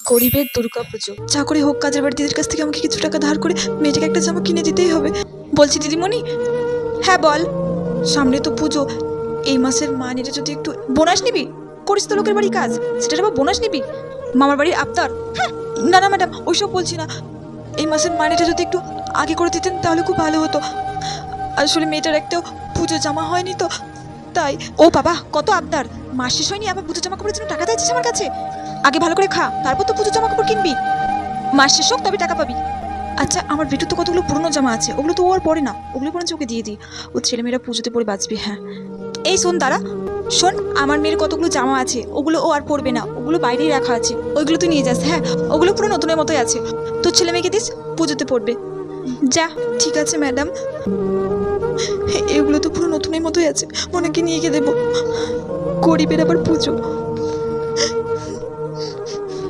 গরিবের দুর্গা পুজো, যা করে হোক কাজের বাড়ি দিদির কাছ থেকে আমাকে কিছু টাকা ধার করে মেয়েটাকে একটা জামা কিনে দিতেই হবে। বলছি দিদিমণি। হ্যাঁ বল। সামনে তো পুজো, এই মাসের মাইনেটা যদি একটু বোনাস নিবি, করিস তো লোকের বাড়ি কাজ, সেটার আবার বোনাস নিবি? মামার বাড়ির আবদার? হ্যাঁ। না না ম্যাডাম, ওইসব বলছি না। এই মাসের মাইনেটা যদি একটু আগে করে দিতেন তাহলে খুব ভালো হতো। আসলে মেয়েটার একটা পুজো জামা হয়নি তো, তাই। ও বাবা, কত আবদার! মাস শেষ হয়নি আবার পুজো জামা কাপড়ের জন্য টাকা চাইছিস আমার কাছে? আগে ভালো করে খা, তারপর তো পুজো জামা কাপড় কিনবি। মাস শেষ হোক তবে টাকা পাবি। আচ্ছা, আমার বেটুর তো কতগুলো পুরনো জামা আছে, ওগুলো তো ও আর পরে না, ওগুলো বরঞ্চ ওকে দিয়ে দিই। ও ছেলেমেয়েরা পুজোতে পরে বাঁচবে। হ্যাঁ, এই শোন দাঁড়া, শোন, আমার মেয়ের কতগুলো জামা আছে, ওগুলো ও আর পরবে না, ওগুলো বাইরেই রাখা আছে, ওইগুলো তুই নিয়ে যাস। হ্যাঁ, ওগুলো পুরো নতুনের মতোই আছে, তোর ছেলে মেয়েকে দিস, পুজোতে পরবে। যা। ঠিক আছে ম্যাডাম, এগুলো তো পুরো নতুনের মতোই আছে, ওনাকে নিয়ে গিয়ে দেবো। গরিবের আবার পুজো।